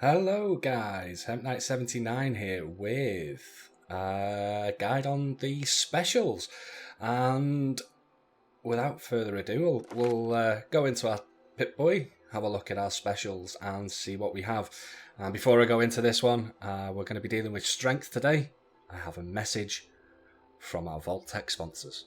Hello guys, Hemp Knight 79 here with a guide on the specials. And without further ado, we'll go into our Pip-Boy, have a look at our specials and see what we have. And before I go into this one, we're going to be dealing with strength today. I have a message from our Vault-Tec sponsors.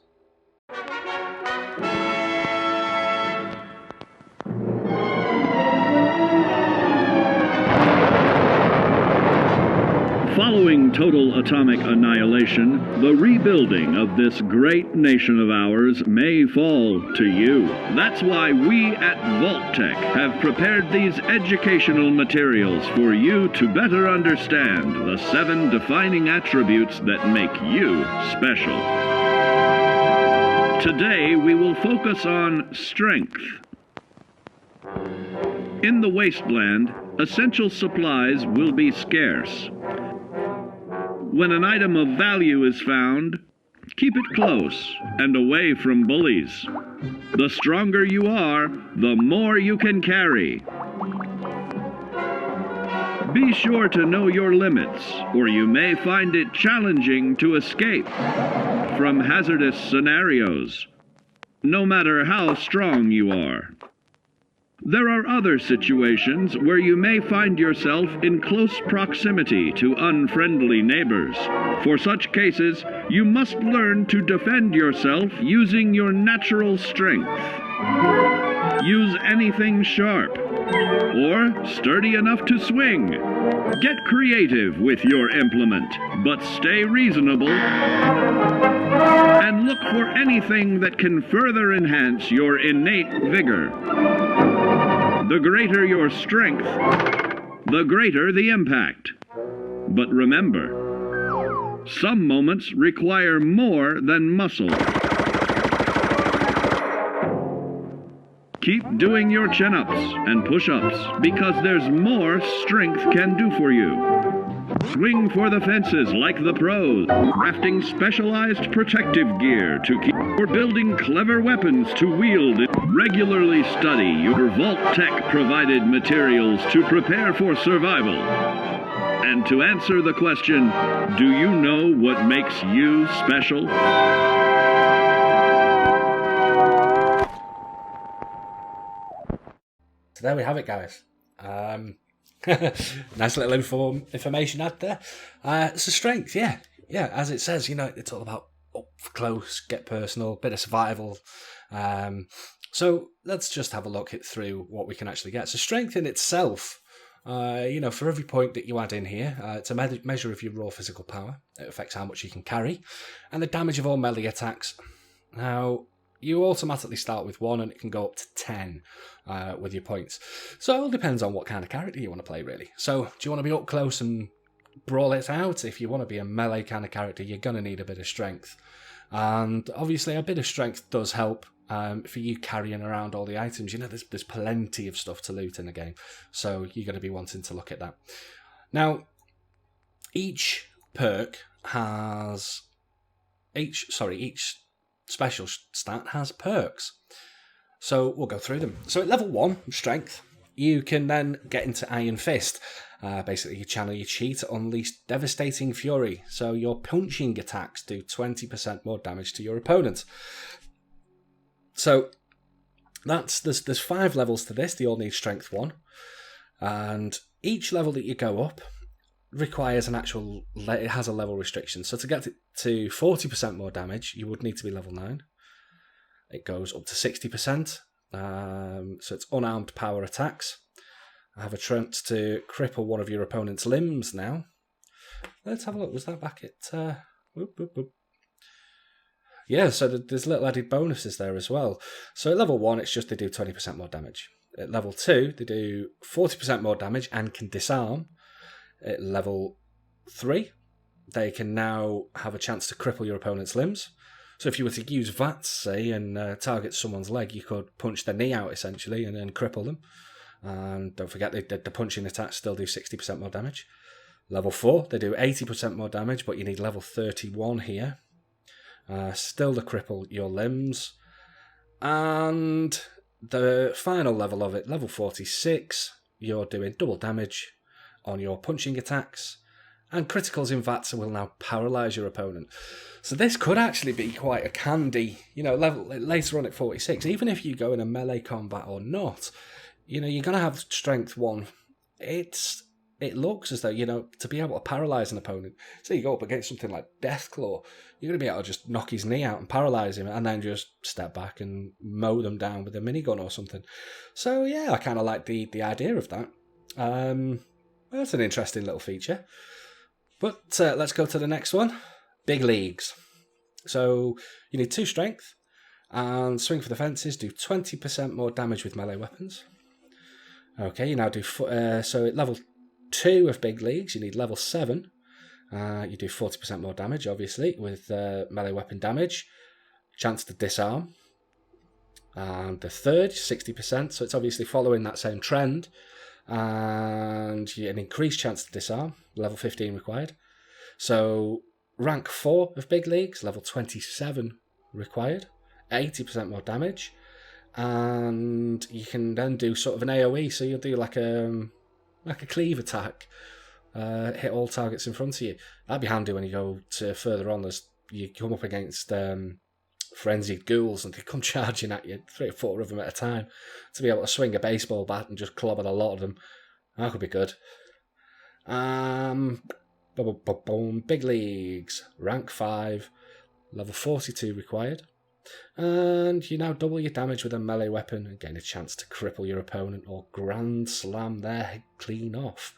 Following total atomic annihilation, the rebuilding of this great nation of ours may fall to you. That's why we at Vault-Tec have prepared these educational materials for you to better understand the 7 defining attributes that make you special. Today we will focus on strength. In the wasteland, essential supplies will be scarce. When an item of value is found, keep it close and away from bullies. The stronger you are, the more you can carry. Be sure to know your limits, or you may find it challenging to escape from hazardous scenarios, no matter how strong you are. There are other situations where you may find yourself in close proximity to unfriendly neighbors. For such cases, you must learn to defend yourself using your natural strength. Use anything sharp or sturdy enough to swing. Get creative with your implement, but stay reasonable. And look for anything that can further enhance your innate vigor. The greater your strength, the greater the impact. But remember, some moments require more than muscle. Keep doing your chin-ups and push-ups because there's more strength can do for you. Swing for the fences like the pros, crafting specialized protective gear to keep, or building clever weapons to wield. Regularly study your Vault-Tec provided materials to prepare for survival. And to answer the question, do you know what makes you special? So there we have it, guys. Nice little information ad there. So strength, yeah, as it says, it's all about up close, get personal, bit of survival. So let's just have a look through what we can actually get. So strength in itself, for every point that you add in here, it's a measure of your raw physical power. It affects how much you can carry, and the damage of all melee attacks. Now, you automatically start with 1 and it can go up to 10 with your points. So it all depends on what kind of character you want to play, really. So do you want to be up close and brawl it out? If you want to be a melee kind of character, you're going to need a bit of strength. And obviously a bit of strength does help for you carrying around all the items. There's plenty of stuff to loot in the game. So you're going to be wanting to look at that. Now, each special stat has perks. So we'll go through them. So at level 1, strength, you can then get into Iron Fist. Basically, you channel your chi to unleash devastating fury. So your punching attacks do 20% more damage to your opponent. So there's 5 levels to this. They all need strength 1. And each level that you go up requires it has a level restriction. So to get to 40% more damage, you would need to be level 9. It goes up to 60%. So it's unarmed power attacks. I have a chance to cripple one of your opponent's limbs now. Let's have a look. Was that back at... Yeah, so there's little added bonuses there as well. So at level 1, it's just they do 20% more damage. At level 2, they do 40% more damage and can disarm. At level 3, they can now have a chance to cripple your opponent's limbs. So if you were to use VATS, say, and target someone's leg, you could punch their knee out, essentially, and then cripple them. And don't forget, the punching attacks still do 60% more damage. Level 4, they do 80% more damage, but you need level 31 here. Still to cripple your limbs. And the final level of it, level 46, you're doing double damage. on your punching attacks, and criticals in VATS will now paralyze your opponent. So this could actually be quite a candy, level later on at 46. Even if you go in a melee combat or not, you're going to have strength 1. It looks as though, to be able to paralyze an opponent. So you go up against something like Deathclaw, you're going to be able to just knock his knee out and paralyze him, and then just step back and mow them down with a minigun or something. So yeah, I kind of like the idea of that. That's an interesting little feature. But let's go to the next one. Big leagues. So you need 2 strength, and swing for the fences, do 20% more damage with melee weapons. Okay, you now do... so at level 2 of big leagues, you need level 7. You do 40% more damage, obviously, with melee weapon damage. Chance to disarm. And the 3rd, 60%, so it's obviously following that same trend. And an increased chance to disarm, level 15 required. So rank 4 of big leagues, level 27 required, 80% more damage, and you can then do sort of an AoE, so you'll do like a cleave attack, hit all targets in front of you. That'd be handy when you go to further on, as you come up against frenzied ghouls and they come charging at you, 3 or 4 of them at a time, to be able to swing a baseball bat and just clobber a lot of them. That could be good. Big leagues, rank 5, level 42 required, and you now double your damage with a melee weapon and gain a chance to cripple your opponent or grand slam their head clean off.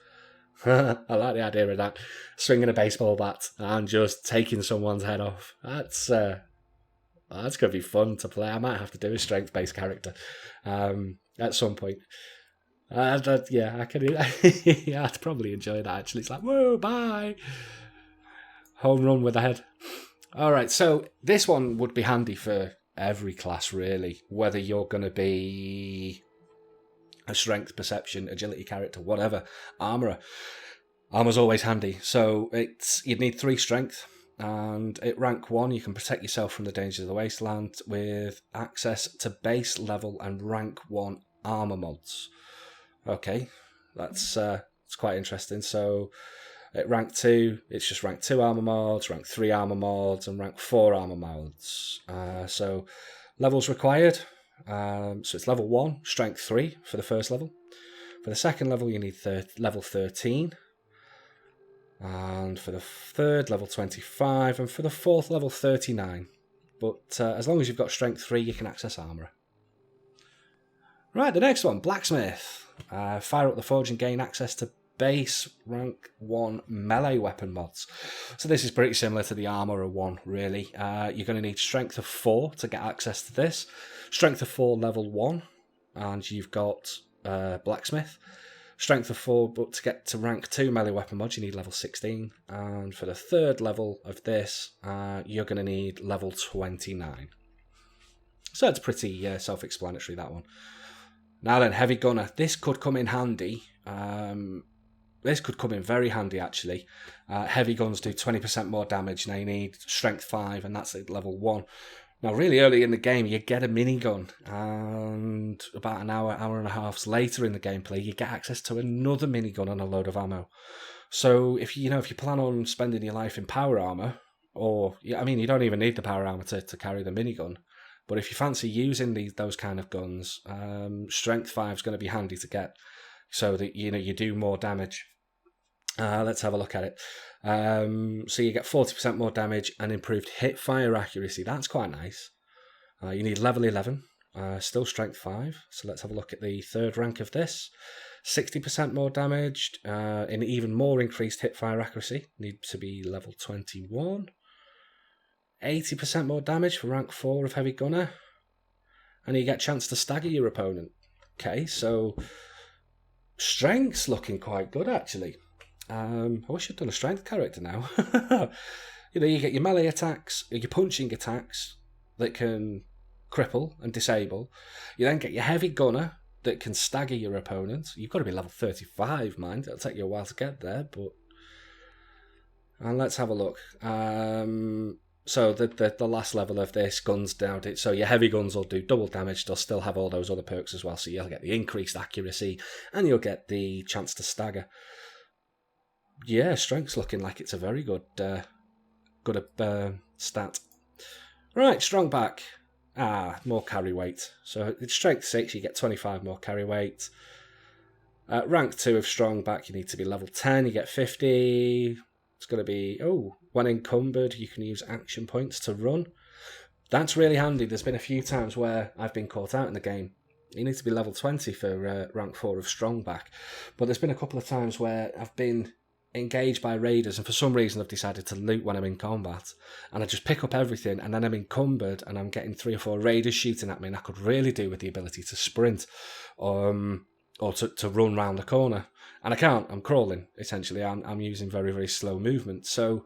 I like the idea of that, swinging a baseball bat and just taking someone's head off. That's going to be fun to play. I might have to do a strength-based character at some point. I can. I'd probably enjoy that, actually. It's like, whoa, bye! Home run with the head. All right, so this one would be handy for every class, really. Whether you're going to be a strength, perception, agility character, whatever. Armourer. Armour's always handy. So you'd need 3 strength. And at rank 1, you can protect yourself from the dangers of the wasteland with access to base level and rank 1 armour mods. Okay, that's quite interesting. So at rank 2, it's just rank 2 armour mods, rank 3 armour mods, and rank 4 armour mods. So levels required. So it's level 1, strength 3 for the first level. For the second level, you need level 13. And for the 3rd, level 25. And for the 4th, level 39. But as long as you've got strength 3, you can access armour. Right, the next one, blacksmith. Fire up the forge and gain access to base rank 1 melee weapon mods. So this is pretty similar to the Armourer one, really. You're going to need strength of 4 to get access to this. Strength of 4 level 1, and you've got blacksmith. Strength of 4, but to get to rank 2 melee weapon mods, you need level 16. And for the 3rd level of this, you're going to need level 29. So it's pretty self-explanatory, that one. Now then, heavy gunner. This could come in handy. This could come in very handy, actually. Heavy guns do 20% more damage. Now you need strength 5, and that's at level 1. Now, really early in the game, you get a minigun, and about an hour and a half later in the gameplay, you get access to another minigun and a load of ammo. So if you plan on spending your life in power armor, or you don't even need the power armor to carry the minigun. But if you fancy using those kind of guns, strength 5 is going to be handy to get, so that you do more damage. Let's have a look at it. So you get 40% more damage and improved hip fire accuracy. That's quite nice. You need level 11, still strength 5. So let's have a look at the 3rd rank of this. 60% more damage, and even more increased hip fire accuracy. Need to be level 21. 80% more damage for rank 4 of heavy gunner. And you get a chance to stagger your opponent. Okay, so strength's looking quite good, actually. I wish I'd done a strength character now. You get your melee attacks, your punching attacks that can cripple and disable. You then get your heavy gunner that can stagger your opponent. You've got to be level 35, mind. It'll take you a while to get there, but... And let's have a look. So the last level of this, guns down. So your heavy guns will do double damage. They'll still have all those other perks as well. So you'll get the increased accuracy and you'll get the chance to stagger. Yeah, strength's looking like it's a very good stat. Right, strong back. More carry weight. So it's strength 6, you get 25 more carry weight. Rank 2 of strong back, you need to be level 10, you get 50. It's going to be, when encumbered, you can use action points to run. That's really handy. There's been a few times where I've been caught out in the game. You need to be level 20 for rank 4 of strong back. But there's been a couple of times where I've been engaged by raiders, and for some reason I've decided to loot when I'm in combat, and I just pick up everything, and then I'm encumbered and I'm getting 3 or 4 raiders shooting at me, and I could really do with the ability to sprint or to run round the corner, and I can't. I'm crawling essentially. I'm using very, very slow movement, so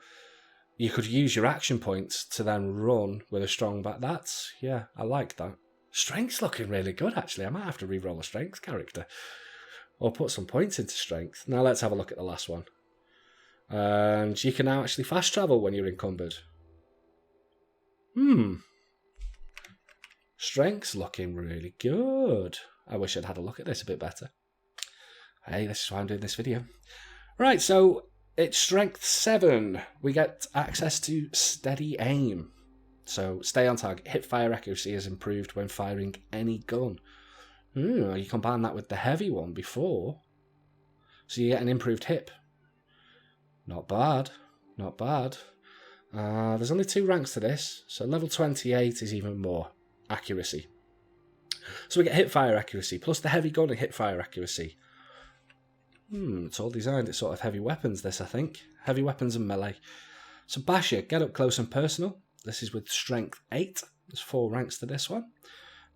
you could use your action points to then run with a strong back. I like that. Strength's looking really good, actually. I might have to re-roll a strength character or put some points into strength. Now let's have a look at the last one. And you can now actually fast travel when you're encumbered. Strength's looking really good. I wish I'd had a look at this a bit better. Hey, this is why I'm doing this video. Right, so it's strength 7. We get access to steady aim. So stay on target. Hip fire accuracy is improved when firing any gun. You combine that with the heavy one before, so you get an improved hip. Not bad, not bad. There's only 2 ranks to this, so level 28 is even more accuracy. So we get hip fire accuracy, plus the heavy gun and hip fire accuracy. It's all designed at sort of heavy weapons, this, I think. Heavy weapons and melee. So Basher, get up close and personal. This is with strength 8. There's 4 ranks to this one.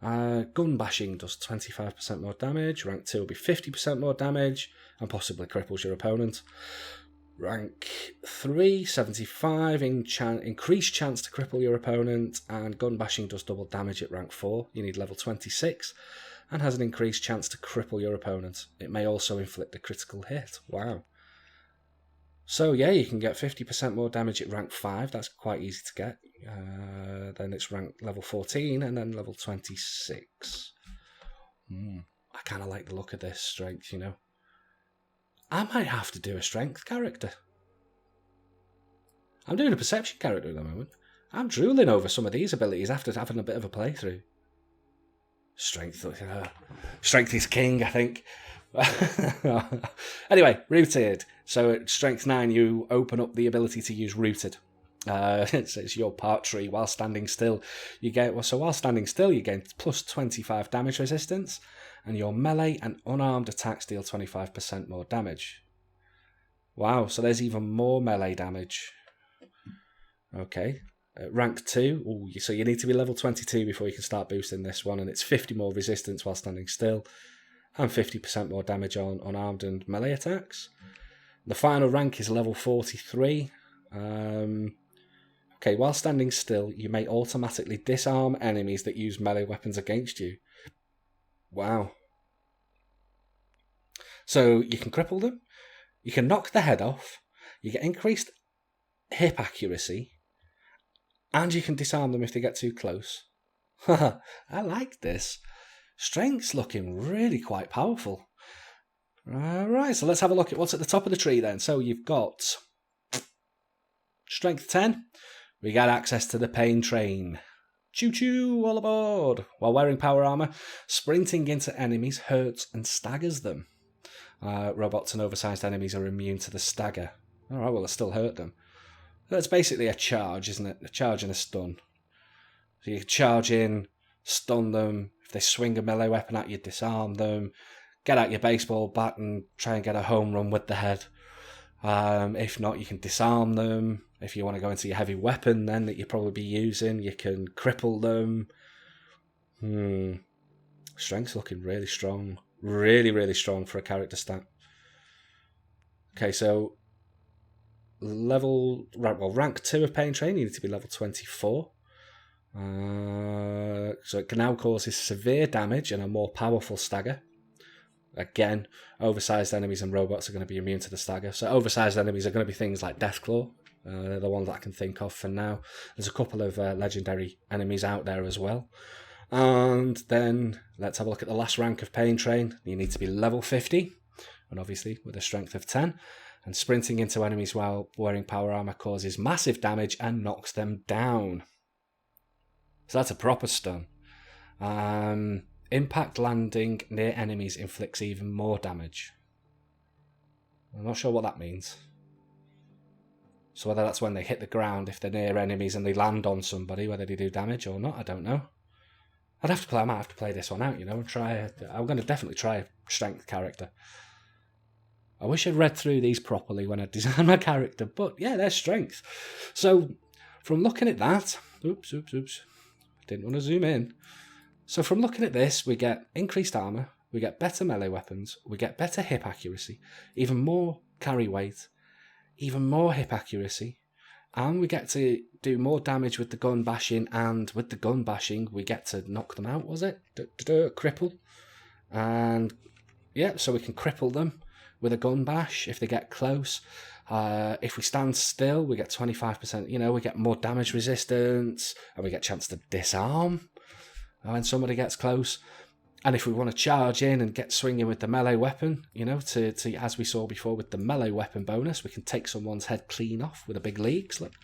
Gun bashing does 25% more damage. Rank 2 will be 50% more damage and possibly cripples your opponent. Rank 3, 75, increased chance to cripple your opponent, and gun bashing does double damage at rank 4. You need level 26, and has an increased chance to cripple your opponent. It may also inflict a critical hit. Wow. So yeah, you can get 50% more damage at rank 5. That's quite easy to get. Then it's rank level 14, and then level 26. I kind of like the look of this strength, you know. I might have to do a strength character. I'm doing a perception character at the moment. I'm drooling over some of these abilities after having a bit of a playthrough. Strength is king, I think. Anyway, rooted. So at strength 9, you open up the ability to use rooted. It's your part tree while standing still. While standing still, you gain plus 25 damage resistance, and your melee and unarmed attacks deal 25% more damage. Wow, so there's even more melee damage. Okay. Rank 2, so you need to be level 22 before you can start boosting this one, and it's 50 more resistance while standing still, and 50% more damage on unarmed and melee attacks. The final rank is level 43. Okay, while standing still, you may automatically disarm enemies that use melee weapons against you. Wow. So you can cripple them, you can knock the head off, you get increased hip accuracy, and you can disarm them if they get too close. I like this. Strength's looking really quite powerful. Alright, so let's have a look at what's at the top of the tree then. So you've got strength 10. We got access to the pain train. Choo-choo, all aboard! While wearing power armour, sprinting into enemies hurts and staggers them. Robots and oversized enemies are immune to the stagger. Alright, well, it still hurt them. That's basically a charge, isn't it? A charge and a stun. So you charge in, stun them. If they swing a melee weapon at you, disarm them. Get out your baseball bat and try and get a home run with the head. If not, you can disarm them. If you want to go into your heavy weapon then that you'll probably be using, you can cripple them. Strength's looking really strong. Really, really strong for a character stat. Okay, so rank 2 of Pain Train, you need to be level 24. So it can now cause severe damage and a more powerful stagger. Again, oversized enemies and robots are going to be immune to the stagger. So oversized enemies are going to be things like Deathclaw. They're the ones that I can think of for now. There's a couple of legendary enemies out there as well. And then let's have a look at the last rank of Pain Train. You need to be level 50, and obviously with a strength of 10. And sprinting into enemies while wearing power armor causes massive damage and knocks them down. So that's a proper stun. Impact landing near enemies inflicts even more damage. I'm not sure what that means. So whether that's when they hit the ground, if they're near enemies and they land on somebody, whether they do damage or not, I don't know. I might have to play this one out, you know, and I'm going to definitely try a strength character. I wish I'd read through these properly when I designed my character, but yeah, they're strength. So from looking at that, oops, didn't want to zoom in. So from looking at this, we get increased armor, we get better melee weapons, we get better hip accuracy, even more carry weight, even more hip accuracy, and we get to do more damage with the gun bashing, and with the gun bashing, we get to knock them out, was it? Cripple. And yeah, so we can cripple them with a gun bash if they get close. If we stand still, we get 25%, you know, we get more damage resistance, and we get a chance to disarm when somebody gets close. And if we want to charge in and get swinging with the melee weapon, you know, to as we saw before with the melee weapon bonus, we can take someone's head clean off with a big leagues. Look, do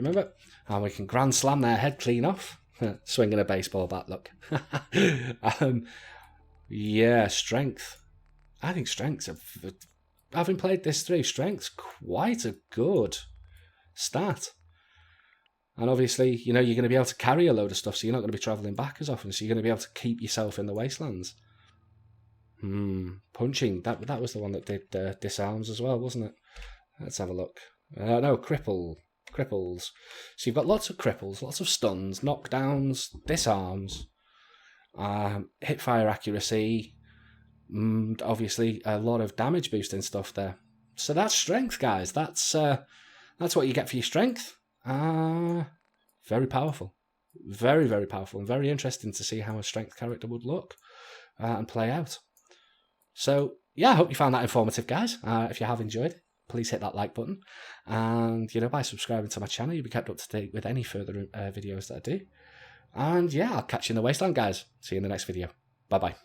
you remember? And we can grand slam their head clean off, swinging a baseball bat. Look, yeah, strength. I think strength's having played this through, strength's quite a good stat. And obviously, you know, you're going to be able to carry a load of stuff, so you're not going to be travelling back as often, so you're going to be able to keep yourself in the wastelands. Punching, that was the one that did disarms as well, wasn't it? Let's have a look. No, cripples. So you've got lots of cripples, lots of stuns, knockdowns, disarms, hip fire accuracy, obviously a lot of damage boosting stuff there. So that's strength, guys. That's what you get for your strength. Very powerful. Very, very powerful, and very interesting to see how a strength character would look and play out. So, yeah, I hope you found that informative, guys. If you have enjoyed, please hit that like button. And, you know, by subscribing to my channel, you'll be kept up to date with any further videos that I do. And, yeah, I'll catch you in the wasteland, guys. See you in the next video. Bye-bye.